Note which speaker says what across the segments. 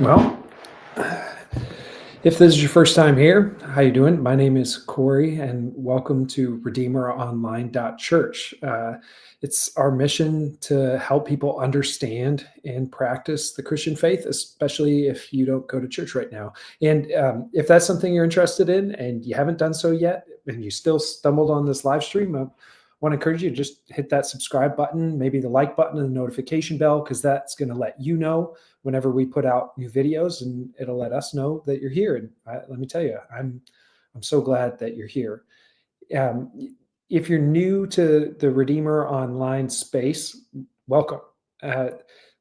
Speaker 1: Well, if this is your first time here, how you doing? My name is Corey, and welcome to RedeemerOnline.church. It's our mission to help people understand and practice the Christian faith, especially if you don't go to church right now. And if that's something you're interested in and you haven't done so yet, and you still stumbled on this live stream, I want to encourage you to just hit that subscribe button, maybe the like button and the notification bell, because that's going to let you know whenever we put out new videos, and it'll let us know that you're here. And let me tell you, I'm so glad that you're here. Um, if you're new to the Redeemer Online space, welcome. Uh,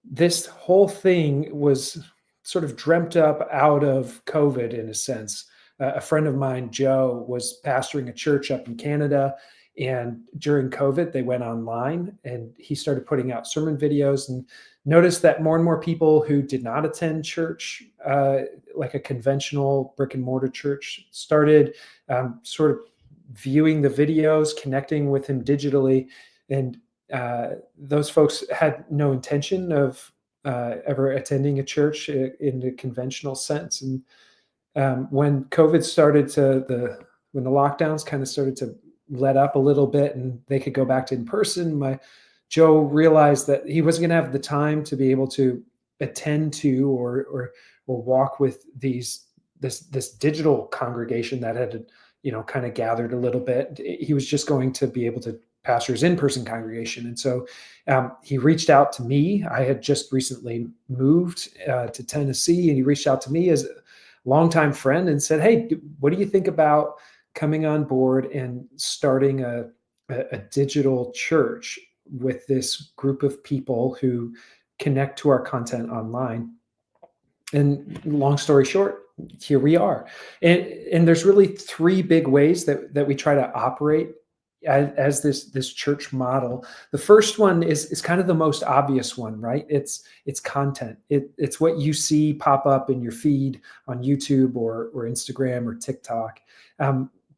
Speaker 1: this whole thing was sort of dreamt up out of COVID in a sense. A friend of mine, Joe, was pastoring a church up in Canada. And during COVID, they went online and he started putting out sermon videos and noticed that more and more people who did not attend church, like a conventional brick and mortar church, started sort of viewing the videos, connecting with him digitally. And those folks had no intention of ever attending a church in the conventional sense. And when COVID started when the lockdowns kind of started to let up a little bit and they could go back to in person, Joe realized that he wasn't going to have the time to be able to attend to or walk with this digital congregation that had kind of gathered a little bit. He was just going to be able to pastor his in-person congregation, and so he reached out to me. I had just recently moved to Tennessee, and he reached out to me as a longtime friend and said, "Hey, what do you think about coming on board and starting a digital church with this group of people who connect to our content online?" And long story short, here we are. And there's really three big ways that we try to operate as this church model. The first one is kind of the most obvious one, right? It's content. It's what you see pop up in your feed on YouTube or Instagram or TikTok.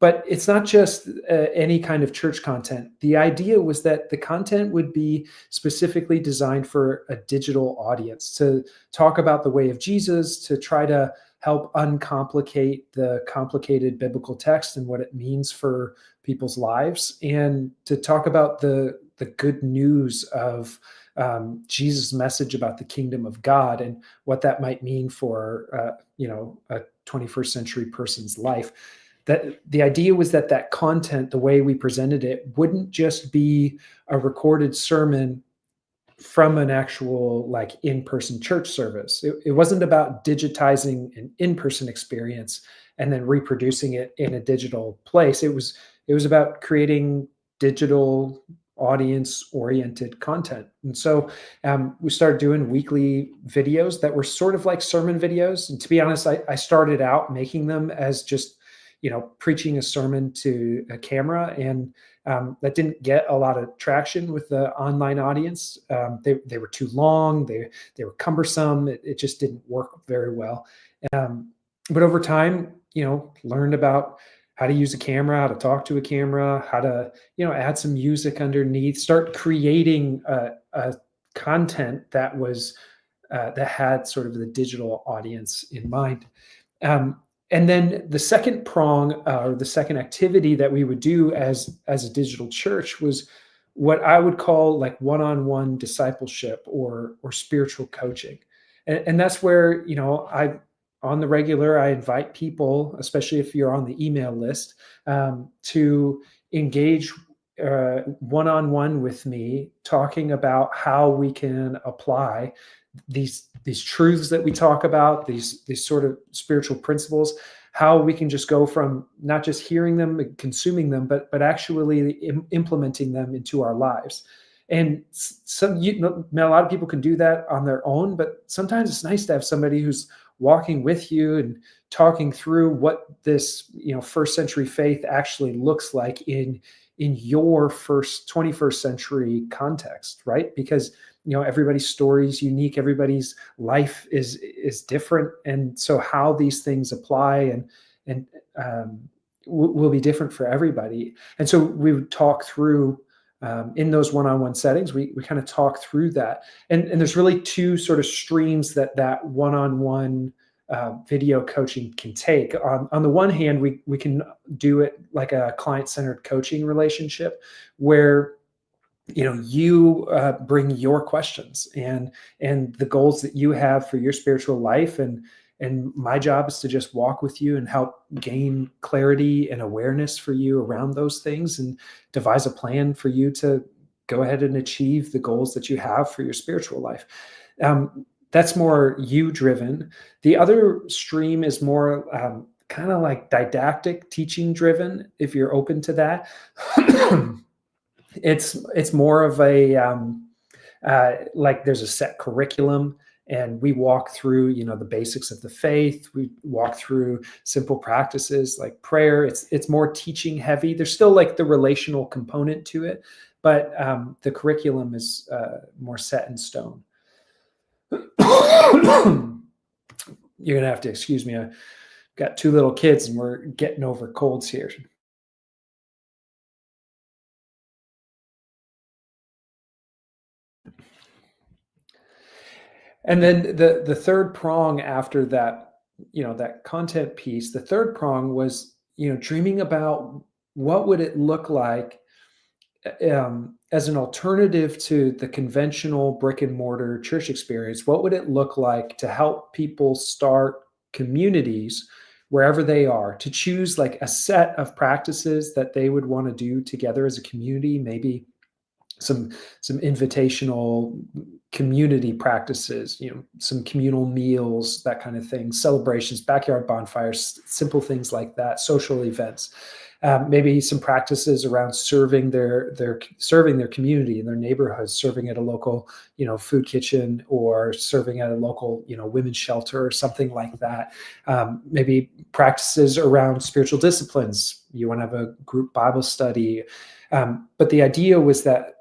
Speaker 1: But it's not just any kind of church content. The idea was that the content would be specifically designed for a digital audience, to talk about the way of Jesus, to try to help uncomplicate the complicated biblical text and what it means for people's lives, and to talk about the good news of Jesus' message about the kingdom of God and what that might mean for a 21st century person's life. That the idea was that content, the way we presented it, wouldn't just be a recorded sermon from an actual like in-person church service. It wasn't about digitizing an in-person experience and then reproducing it in a digital place. It was about creating digital audience-oriented content. And so we started doing weekly videos that were sort of like sermon videos. And to be honest, I started out making them as just preaching a sermon to a camera, and that didn't get a lot of traction with the online audience. They were too long, they were cumbersome. It just didn't work very well. But over time, learned about how to use a camera, how to talk to a camera, how to add some music underneath, start creating a content that was that had sort of the digital audience in mind. And then the second prong, or the second activity that we would do as a digital church, was what I would call like one-on-one discipleship or spiritual coaching. And that's where, on the regular, I invite people, especially if you're on the email list, to engage one-on-one with me, talking about how we can apply these truths that we talk about, these sort of spiritual principles, how we can just go from not just hearing them and consuming them, but actually implementing them into our lives. And a lot of people can do that on their own, but sometimes it's nice to have somebody who's walking with you and talking through what this first century faith actually looks like in your 21st century context, right? Because everybody's story is unique, everybody's life is different, and so how these things apply and will be different for everybody. And so we would talk through in those one-on-one settings, we kind of talk through that. And there's really two sort of streams that one-on-one video coaching can take. On the one hand, we can do it like a client-centered coaching relationship where you bring your questions and the goals that you have for your spiritual life, and my job is to just walk with you and help gain clarity and awareness for you around those things and devise a plan for you to go ahead and achieve the goals that you have for your spiritual life. That's more you driven. The other stream is more kind of like didactic teaching driven, if you're open to that. It's more of a like there's a set curriculum, and we walk through the basics of the faith. We walk through simple practices like prayer. It's more teaching heavy. There's still like the relational component to it, but the curriculum is more set in stone. You're gonna have to excuse me. I've got two little kids and we're getting over colds here. And then the third prong after that, that content piece, the third prong was, dreaming about what would it look like as an alternative to the conventional brick and mortar church experience. What would it look like to help people start communities wherever they are, to choose like a set of practices that they would want to do together as a community, maybe some invitational community practices, some communal meals, that kind of thing, celebrations, backyard bonfires, simple things like that, social events, maybe some practices around serving their community in their neighborhoods, serving at a local food kitchen, or serving at a local women's shelter or something like that. Maybe practices around spiritual disciplines. You want to have a group Bible study, but the idea was that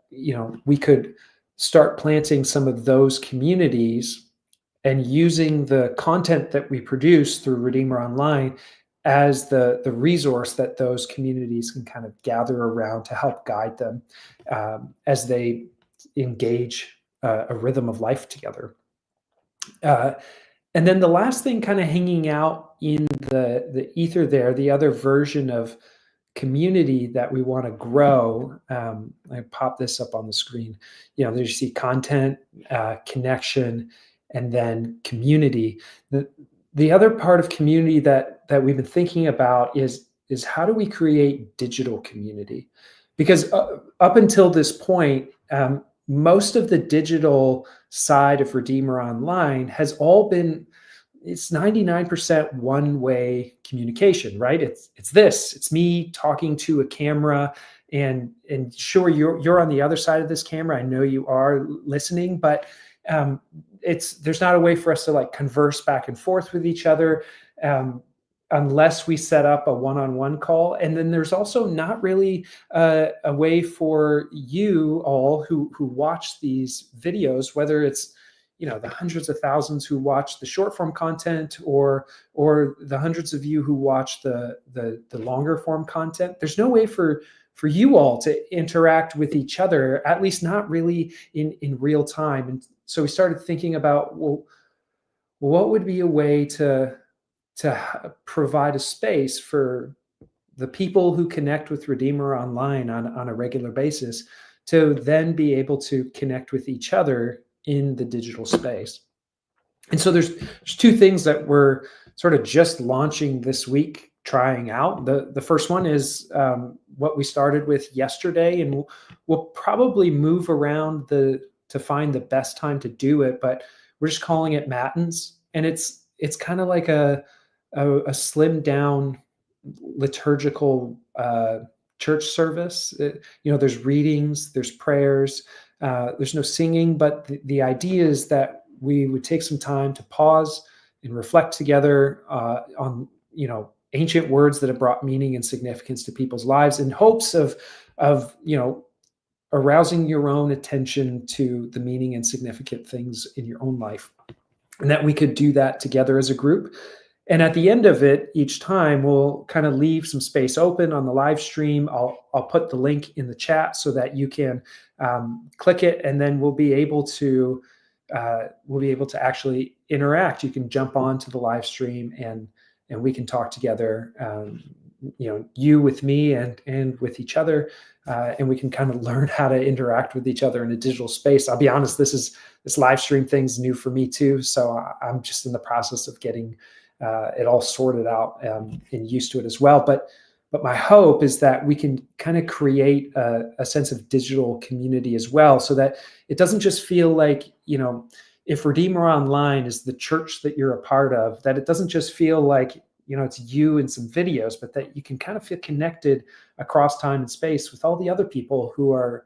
Speaker 1: we could start planting some of those communities and using the content that we produce through Redeemer Online as the resource that those communities can kind of gather around to help guide them as they engage a rhythm of life together. And then the last thing kind of hanging out in the ether there, the other version of community that we want to grow. I pop this up on the screen. There you see content, connection, and then community. The other part of community that we've been thinking about is how do we create digital community? Because up until this point, most of the digital side of Redeemer Online has all been, it's 99% one-way communication, right? It's me talking to a camera, and sure, you're on the other side of this camera. I know you are listening, but there's not a way for us to like converse back and forth with each other unless we set up a one-on-one call. And then there's also not really a way for you all who watch these videos, whether it's the hundreds of thousands who watch the short form content, or the hundreds of you who watch the longer form content. There's no way for you all to interact with each other, at least not really in real time. And so we started thinking about, well, what would be a way to provide a space for the people who connect with Redeemer Online on a regular basis to then be able to connect with each other in the digital space. And so there's two things that we're sort of just launching this week, trying out. The first one is what we started with yesterday, and we'll probably move around to find the best time to do it, but we're just calling it Matins. And it's kind of like a slimmed down liturgical church service. There's readings, there's prayers, there's no singing, but the idea is that we would take some time to pause and reflect together on ancient words that have brought meaning and significance to people's lives, in hopes of arousing your own attention to the meaning and significant things in your own life, and that we could do that together as a group. And at the end of it, each time we'll kind of leave some space open on the live stream. I'll put the link in the chat so that you can click it, and then we'll be able to actually interact. You can jump onto the live stream, and we can talk together. You with me and with each other, and we can kind of learn how to interact with each other in a digital space. I'll be honest, this live stream thing's new for me too, so I'm just in the process of getting it all sorted out and used to it as well. But my hope is that we can kind of create a sense of digital community as well, so that it doesn't just feel like, if Redeemer Online is the church that you're a part of, that it doesn't just feel like, it's you and some videos, but that you can kind of feel connected across time and space with all the other people who are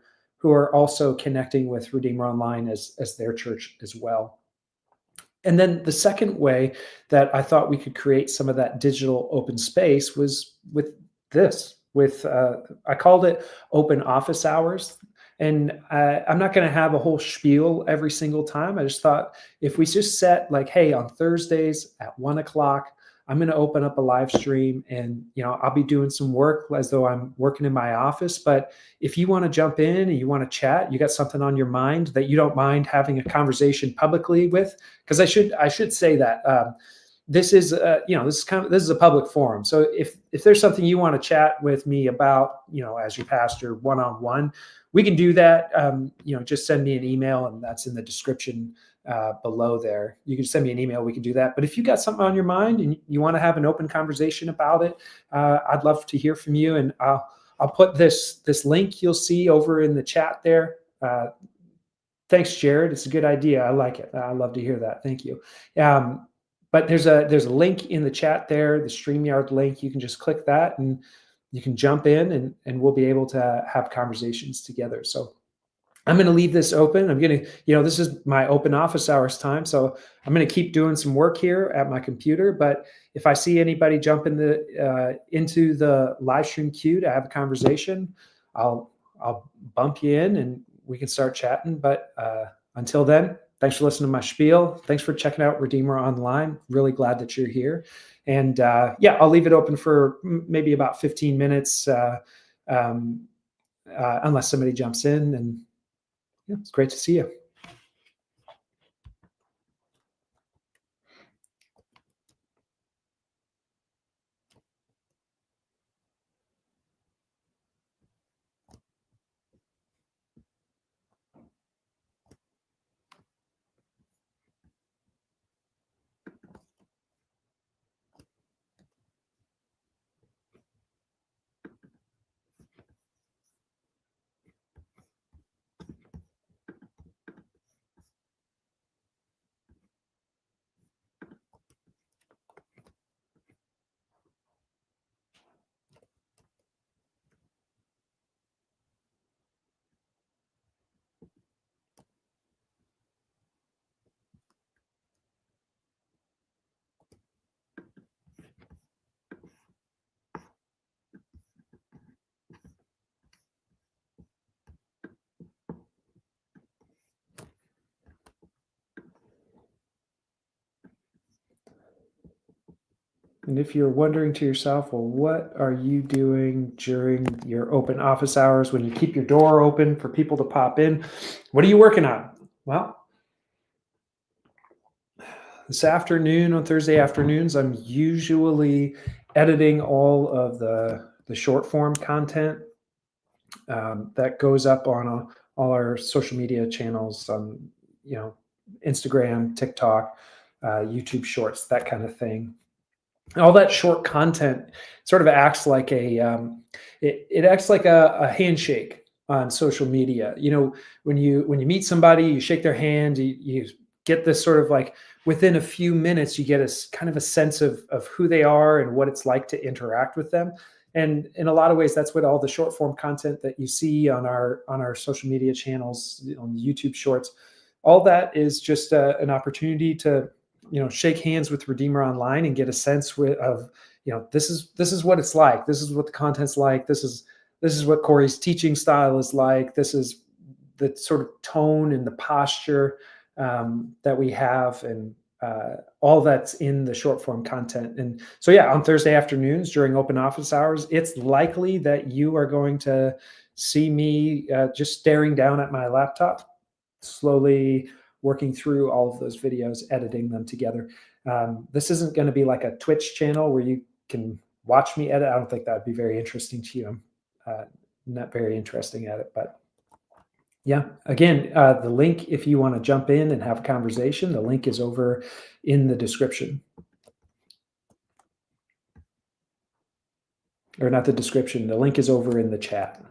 Speaker 1: also connecting with Redeemer Online as their church as well. And then the second way that I thought we could create some of that digital open space was with I called it open office hours. And I'm not going to have a whole spiel every single time. I just thought, if we just set like, hey, on Thursdays at 1:00, I'm going to open up a live stream, and I'll be doing some work as though I'm working in my office. But if you want to jump in and you want to chat, you got something on your mind that you don't mind having a conversation publicly with, because I should say that this is this is a public forum. So if there's something you want to chat with me about, as your pastor, one-on-one, we can do that. Just send me an email, and that's in the description below there. You can send me an email. We can do that. But if you got something on your mind and you want to have an open conversation about it, I'd love to hear from you. And I'll put this link you'll see over in the chat there. Thanks, Jared. It's a good idea. I like it. I love to hear that. Thank you. But there's a link in the chat there, the StreamYard link. You can just click that, and you can jump in, and we'll be able to have conversations together. So I'm going to leave this open. I'm going to, this is my open office hours time. So I'm going to keep doing some work here at my computer. But if I see anybody jump into the live stream queue to have a conversation, I'll bump you in and we can start chatting. But until then, thanks for listening to my spiel. Thanks for checking out Redeemer Online. Really glad that you're here. And I'll leave it open for maybe about 15 minutes unless somebody jumps in. And it's great to see you. And if you're wondering to yourself, well, what are you doing during your open office hours when you keep your door open for people to pop in? What are you working on? Well, this afternoon, on Thursday afternoons, I'm usually editing all of the short form content that goes up on all our social media channels, Instagram, TikTok, YouTube Shorts, that kind of thing. All that short content sort of acts like it acts like a handshake on social media. When you meet somebody, you shake their hand, you get this sort of like, within a few minutes, you get a kind of a sense of who they are and what it's like to interact with them. And in a lot of ways, that's what all the short form content that you see on our social media channels, on YouTube Shorts, all that is just an opportunity to shake hands with Redeemer Online and get a sense of this is what it's like. This is what the content's like. This is what Corey's teaching style is like. This is the sort of tone and the posture that we have. And all that's in the short form content. And so, yeah, on Thursday afternoons during open office hours, it's likely that you are going to see me just staring down at my laptop, slowly working through all of those videos, editing them together. This isn't going to be like a Twitch channel where you can watch me edit. I don't think that would be very interesting to you. I'm not very interesting at it, but yeah, again, the link, if you want to jump in and have a conversation, the link is over in the description. Or not the description, the link is over in the chat.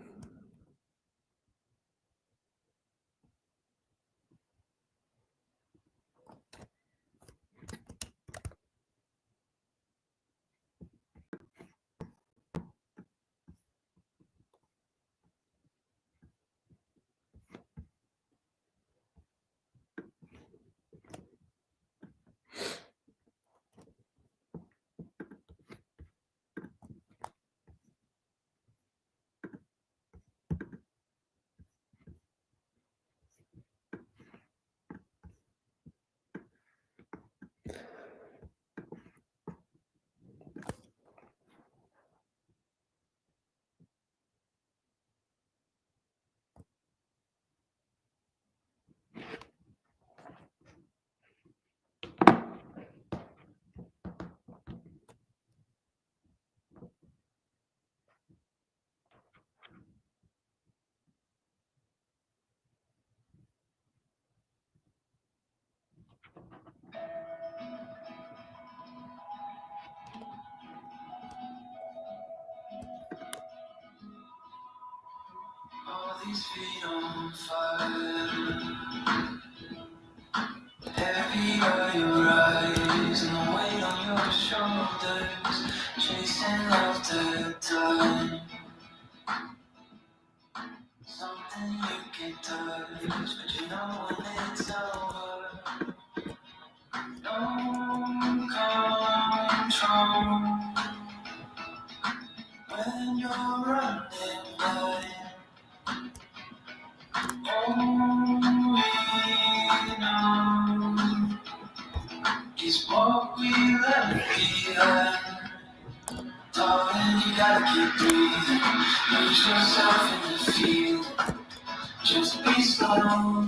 Speaker 1: All these feet on fire, heavy are your eyes and the weight on your shoulders, chasing after time. Something you can touch, but you know when it's over. No control when you're running blind. All we know is what we left behind. Darling, you gotta keep breathing. Lose yourself in the field. Just be slow.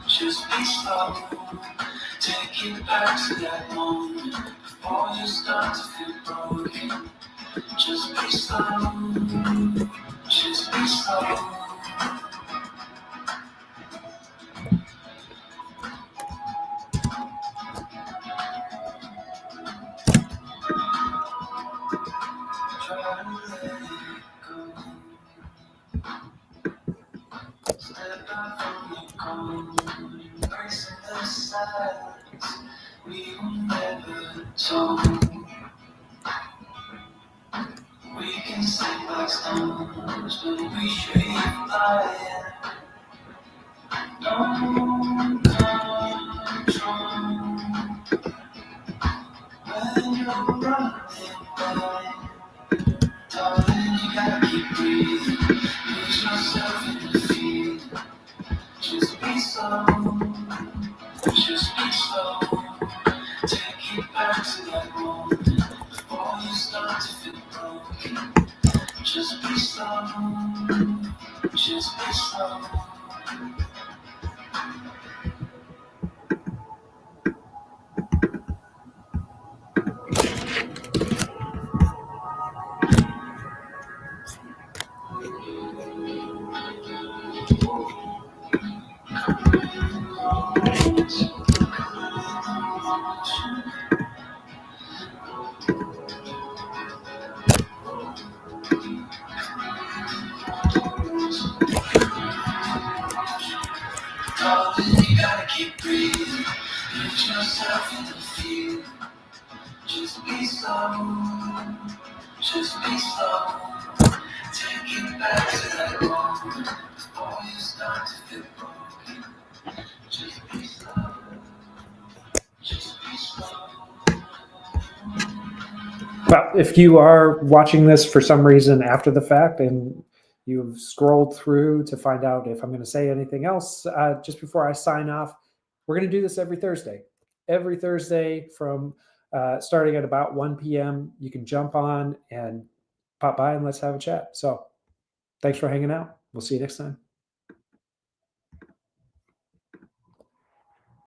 Speaker 1: Just be slow. Take it back to that moment before you start to feel broken. Just be slow. Just be slow. Try to let it go. Step out from the cold, embracing the silence we were never told. We can sink like stones, but we should be flying. No control when you're running by. Darling, you gotta keep breathing. Lose yourself in the field. Just be slow. Just be slow. Take it back to that moment before you start to feel broken. Just be slow. Just be slow. Darling, you gotta keep breathing. Put yourself in the field. Just be slow. Just be slow. Take it back to that moment before you start to feel broken. Just be slow. Just be slow. Well, if you are watching this for some reason after the fact and you've scrolled through to find out if I'm going to say anything else, just before I sign off, we're going to do this every Thursday. every Thursday from starting at about 1 p.m. You can jump on and pop by and let's have a chat. So thanks for hanging out. We'll see you next time.